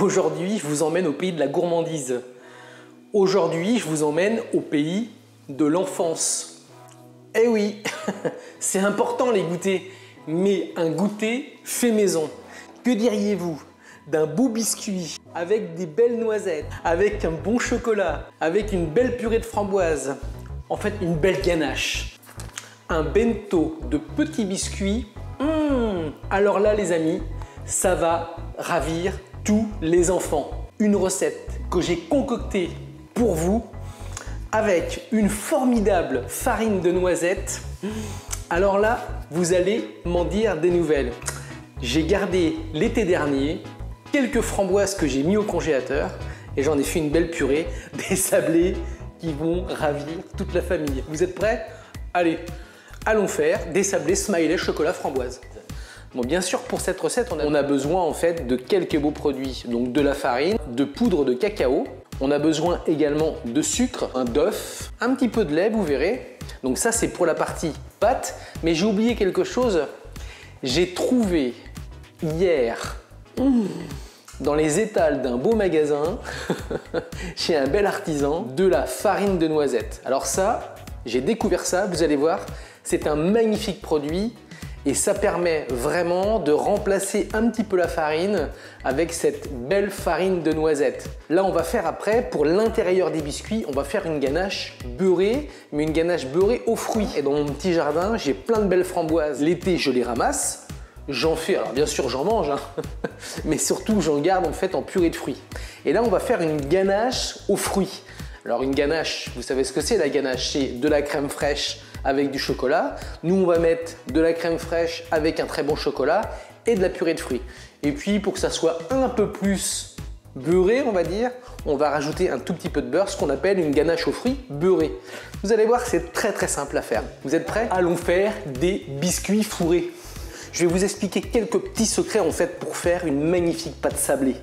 Aujourd'hui, je vous emmène au pays de la gourmandise. Aujourd'hui, je vous emmène au pays de l'enfance. Eh oui, c'est important les goûters, mais un goûter fait maison. Que diriez-vous d'un beau biscuit avec des belles noisettes, avec un bon chocolat, avec une belle purée de framboise, en fait une belle ganache, un bento de petits biscuits. Alors là les amis, ça va ravir tous les enfants. Une recette que j'ai concoctée pour vous avec une formidable farine de noisettes. Alors là, vous allez m'en dire des nouvelles. J'ai gardé l'été dernier quelques framboises que j'ai mis au congélateur et j'en ai fait une belle purée, des sablés qui vont ravir toute la famille. Vous êtes prêts? Allez, allons faire des sablés smiley chocolat framboise. Bon, bien sûr, pour cette recette, on a besoin en fait de quelques beaux produits. Donc de la farine, de poudre de cacao. On a besoin également de sucre, un d'œuf, un petit peu de lait, vous verrez. Donc ça, c'est pour la partie pâte. Mais j'ai oublié quelque chose. J'ai trouvé hier dans les étals d'un beau magasin, chez un bel artisan, de la farine de noisette. Alors ça, j'ai découvert ça, vous allez voir, c'est un magnifique produit et ça permet vraiment de remplacer un petit peu la farine avec cette belle farine de noisette. Là, on va faire après, pour l'intérieur des biscuits, on va faire une ganache beurrée, mais une ganache beurrée aux fruits. Et dans mon petit jardin, j'ai plein de belles framboises. L'été, je les ramasse. J'en fais, alors bien sûr j'en mange, mais surtout j'en garde en fait en purée de fruits. Et là on va faire une ganache aux fruits. Alors une ganache, vous savez ce que c'est la ganache? C'est de la crème fraîche avec du chocolat. Nous on va mettre de la crème fraîche avec un très bon chocolat et de la purée de fruits. Et puis pour que ça soit un peu plus beurré on va dire, on va rajouter un tout petit peu de beurre, ce qu'on appelle une ganache aux fruits beurrée. Vous allez voir c'est très simple à faire. Vous êtes prêts? Allons faire des biscuits fourrés. Je vais vous expliquer quelques petits secrets en fait pour faire une magnifique pâte sablée.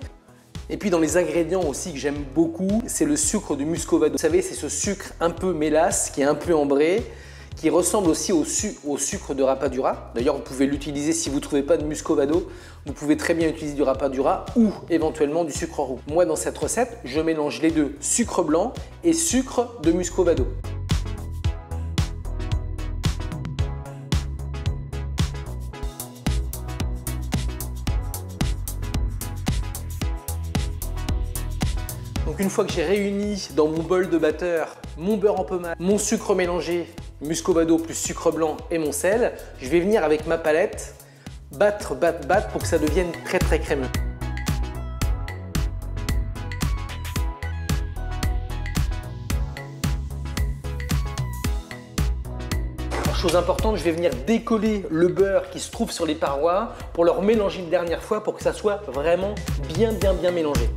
Et puis dans les ingrédients aussi que j'aime beaucoup, c'est le sucre de muscovado. Vous savez, c'est ce sucre un peu mélasse, qui est un peu ambré, qui ressemble aussi au sucre de rapadura. D'ailleurs, vous pouvez l'utiliser si vous ne trouvez pas de muscovado. Vous pouvez très bien utiliser du rapadura ou éventuellement du sucre roux. Moi, dans cette recette, je mélange les deux, sucre blanc et sucre de muscovado. Donc une fois que j'ai réuni dans mon bol de batteur mon beurre en pommade, mon sucre mélangé, muscovado plus sucre blanc et mon sel, je vais venir avec ma palette battre pour que ça devienne très crémeux. Chose importante, je vais venir décoller le beurre qui se trouve sur les parois pour le mélanger une dernière fois pour que ça soit vraiment bien mélangé.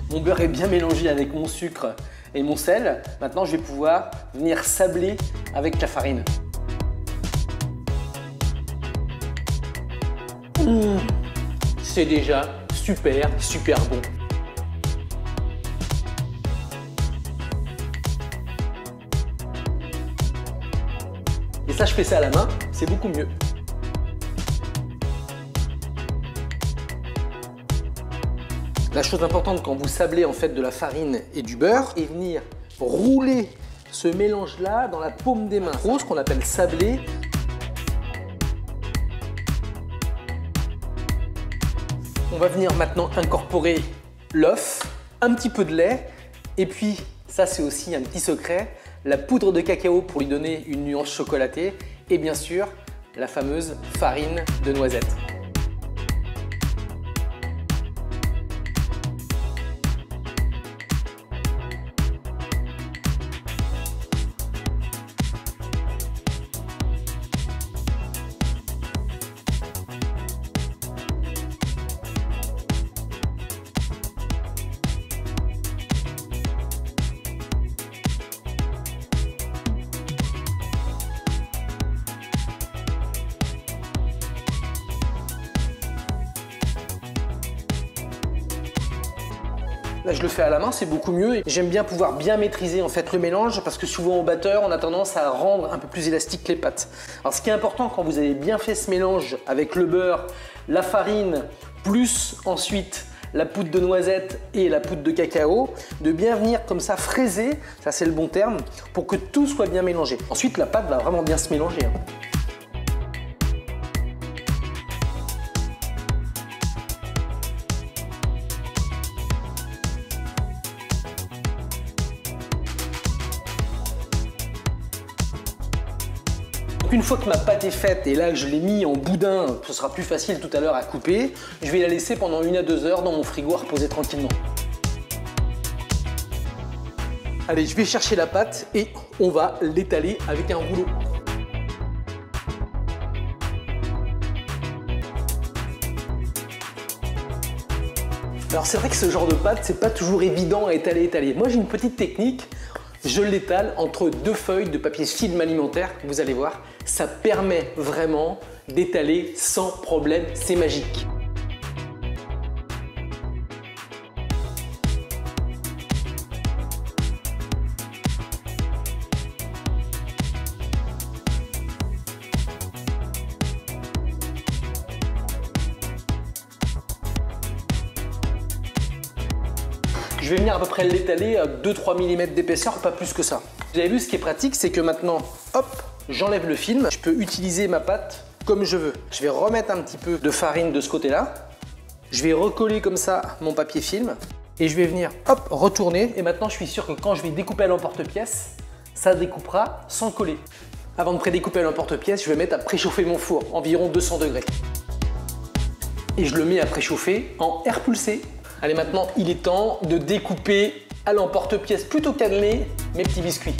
Mon beurre est bien mélangé avec mon sucre et mon sel. Maintenant, je vais pouvoir venir sabler avec la farine. C'est déjà super bon. Et ça, je fais ça à la main, c'est beaucoup mieux. La chose importante quand vous sablez en fait de la farine et du beurre est venir rouler ce mélange-là dans la paume des mains. Ce qu'on appelle sabler. On va venir maintenant incorporer l'œuf, un petit peu de lait et puis ça c'est aussi un petit secret, la poudre de cacao pour lui donner une nuance chocolatée et bien sûr la fameuse farine de noisette. Là, je le fais à la main, c'est beaucoup mieux. J'aime bien pouvoir bien maîtriser en fait le mélange parce que souvent au batteur, on a tendance à rendre un peu plus élastique les pâtes. Alors, ce qui est important quand vous avez bien fait ce mélange avec le beurre, la farine, plus ensuite la poudre de noisette et la poudre de cacao, de bien venir comme ça fraiser, ça c'est le bon terme, pour que tout soit bien mélangé. Ensuite, la pâte va vraiment bien se mélanger. Donc une fois que ma pâte est faite et là je l'ai mis en boudin, ce sera plus facile tout à l'heure à couper, je vais la laisser pendant 1 à 2 heures dans mon frigo à reposer tranquillement. Allez, je vais chercher la pâte et on va l'étaler avec un rouleau. Alors c'est vrai que ce genre de pâte, c'est pas toujours évident à étaler. Moi j'ai une petite technique. Je l'étale entre 2 feuilles de papier film alimentaire, vous allez voir, ça permet vraiment d'étaler sans problème, c'est magique. Je vais venir à peu près l'étaler à 2-3 mm d'épaisseur, pas plus que ça. Vous avez vu, ce qui est pratique, c'est que maintenant, hop, j'enlève le film. Je peux utiliser ma pâte comme je veux. Je vais remettre un petit peu de farine de ce côté-là. Je vais recoller comme ça mon papier film. Et je vais venir, hop, retourner. Et maintenant, je suis sûr que quand je vais découper à l'emporte-pièce, ça découpera sans coller. Avant de prédécouper à l'emporte-pièce, je vais mettre à préchauffer mon four, environ 200 degrés. Et je le mets à préchauffer en air pulsé. Allez, maintenant, il est temps de découper à l'emporte-pièce plutôt cannelé mes petits biscuits.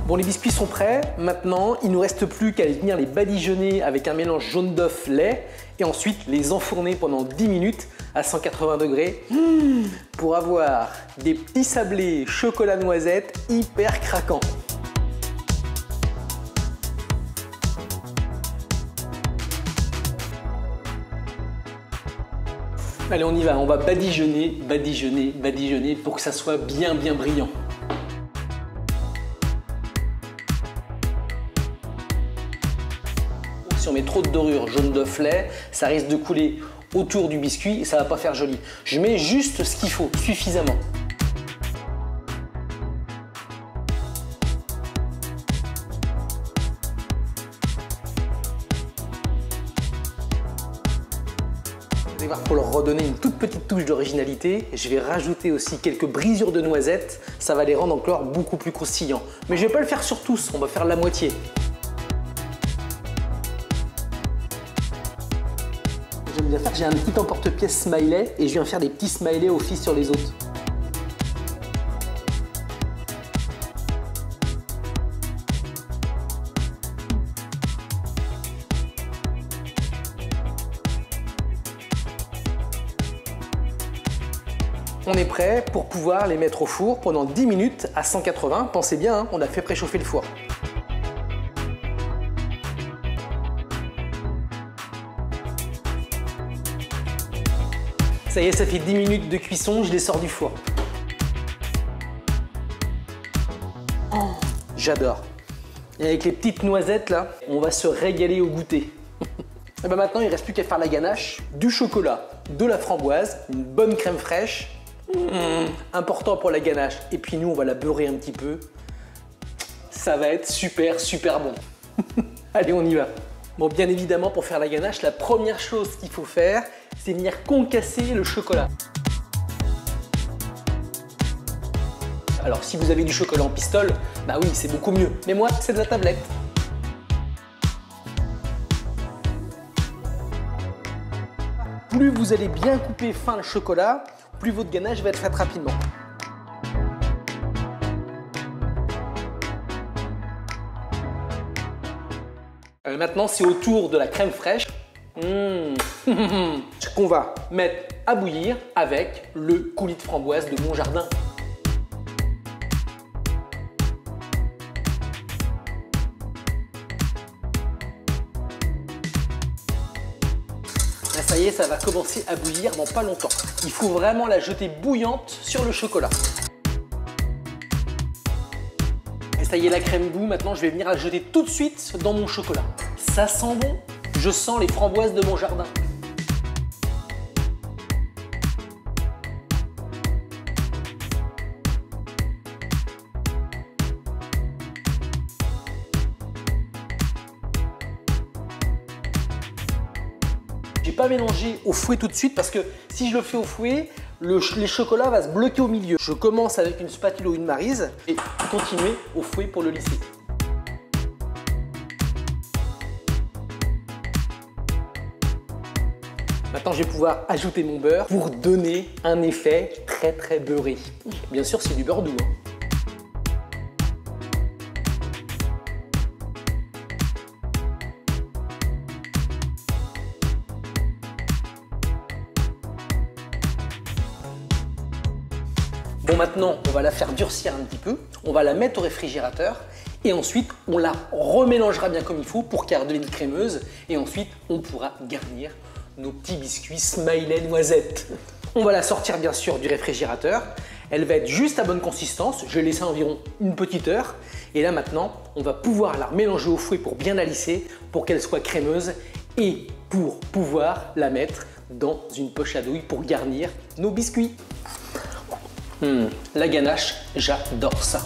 Bon, les biscuits sont prêts. Maintenant, il ne nous reste plus qu'à venir les badigeonner avec un mélange jaune d'œuf lait et ensuite les enfourner pendant 10 minutes à 180 degrés pour avoir des petits sablés chocolat noisette hyper craquants. Allez, on y va. On va badigeonner pour que ça soit bien brillant. Si on met trop de dorure jaune d'œuf lait, ça risque de couler autour du biscuit et ça va pas faire joli. Je mets juste ce qu'il faut, suffisamment. Vous allez voir, pour leur redonner une toute petite touche d'originalité, je vais rajouter aussi quelques brisures de noisettes. Ça va les rendre encore beaucoup plus croustillants. Mais je vais pas le faire sur tous, on va faire la moitié. J'aime bien faire, j'ai un petit emporte-pièce smiley et je viens faire des petits smileys aussi sur les autres. On est prêt pour pouvoir les mettre au four pendant 10 minutes à 180. Pensez bien, hein, on a fait préchauffer le four. Ça y est, ça fait 10 minutes de cuisson, je les sors du four. Oh, j'adore. Et avec les petites noisettes là, on va se régaler au goûter. Et ben maintenant, il ne reste plus qu'à faire la ganache, du chocolat, de la framboise, une bonne crème fraîche. Important pour la ganache. Et puis nous, on va la beurrer un petit peu. Ça va être super bon. Allez, on y va. Bon, bien évidemment, pour faire la ganache, la première chose qu'il faut faire, c'est venir concasser le chocolat. Alors si vous avez du chocolat en pistole, bah oui, c'est beaucoup mieux. Mais moi, c'est de la tablette. Plus vous allez bien couper fin le chocolat, plus votre ganache va être faite rapidement. Maintenant, c'est au tour de la crème fraîche qu'on va mettre à bouillir avec le coulis de framboise de mon jardin. Là, ça y est, ça va commencer à bouillir dans pas longtemps. Il faut vraiment la jeter bouillante sur le chocolat. Et ça y est, la crème bout. Maintenant, je vais venir la jeter tout de suite dans mon chocolat. Ça sent bon. Je sens les framboises de mon jardin. J'ai pas mélangé au fouet tout de suite parce que si je le fais au fouet, les chocolats vont se bloquer au milieu. Je commence avec une spatule ou une maryse et continuer au fouet pour le lisser. Maintenant, je vais pouvoir ajouter mon beurre pour donner un effet très beurré. Bien sûr, c'est du beurre doux. Bon, maintenant, on va la faire durcir un petit peu. On va la mettre au réfrigérateur et ensuite, on la remélangera bien comme il faut pour qu'elle devienne crémeuse. Et ensuite, on pourra garnir nos petits biscuits Smiley noisettes. On va la sortir bien sûr du réfrigérateur. Elle va être juste à bonne consistance. Je vais laisser environ une petite heure. Et là maintenant, on va pouvoir la mélanger au fouet pour bien la lisser, pour qu'elle soit crémeuse et pour pouvoir la mettre dans une poche à douille pour garnir nos biscuits. La ganache, j'adore ça.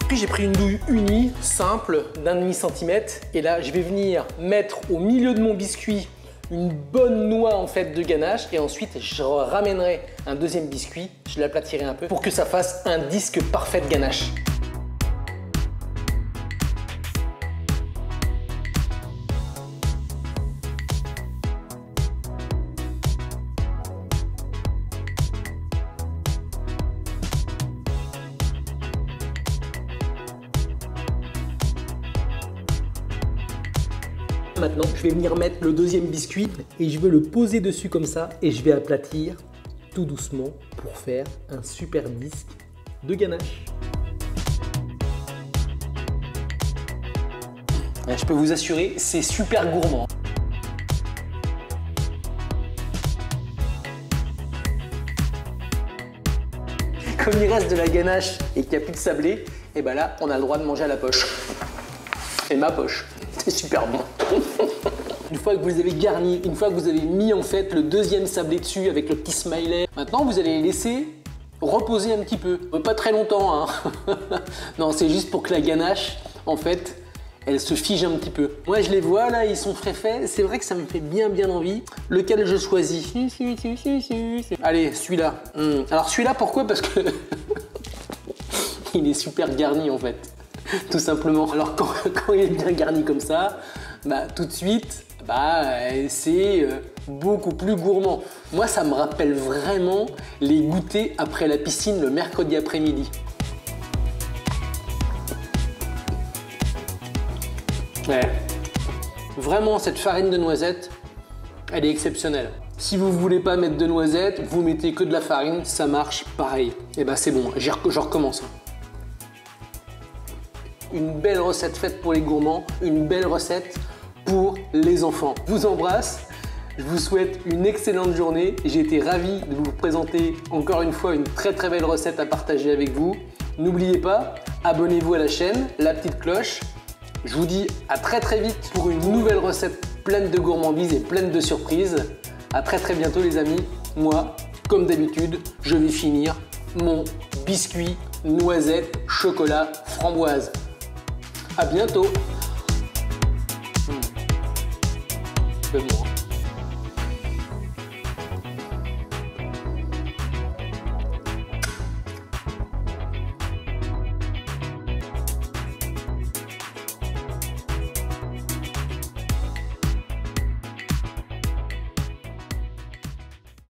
Puis j'ai pris une douille unie, simple, d'1,5 cm. Et là, je vais venir mettre au milieu de mon biscuit une bonne noix en fait de ganache. Et ensuite, je ramènerai un deuxième biscuit. Je l'aplatirai un peu pour que ça fasse un disque parfait de ganache. Maintenant, je vais venir mettre le deuxième biscuit et je vais le poser dessus comme ça et je vais aplatir tout doucement pour faire un super disque de ganache. Je peux vous assurer, c'est super gourmand. Comme il reste de la ganache et qu'il n'y a plus de sablé, et ben là, on a le droit de manger à la poche. Et ma poche. C'est super bon. Une fois que vous avez garni, une fois que vous avez mis en fait le deuxième sablé dessus avec le petit smiley, maintenant vous allez les laisser reposer un petit peu. Pas très longtemps, hein. Non, c'est juste pour que la ganache, en fait, elle se fige un petit peu. Moi, je les vois là, ils sont frais faits. C'est vrai que ça me fait bien envie. Lequel je choisis? Allez, celui-là. Alors celui-là, pourquoi? Parce que il est super garni en fait. Tout simplement. Alors quand il est bien garni comme ça, bah, tout de suite, bah, c'est beaucoup plus gourmand. Moi, ça me rappelle vraiment les goûters après la piscine le mercredi après-midi. Ouais. Vraiment, cette farine de noisette, elle est exceptionnelle. Si vous ne voulez pas mettre de noisettes, vous mettez que de la farine, ça marche pareil. Et bah c'est bon, je recommence. Une belle recette faite pour les gourmands, une belle recette pour les enfants. Je vous embrasse, je vous souhaite une excellente journée. J'ai été ravi de vous présenter encore une fois une très belle recette à partager avec vous. N'oubliez pas, abonnez-vous à la chaîne, la petite cloche. Je vous dis à très vite pour une nouvelle recette pleine de gourmandises et pleine de surprises. À très bientôt les amis. Moi, comme d'habitude, je vais finir mon biscuit noisette, chocolat, framboise. À bientôt. C'est bon.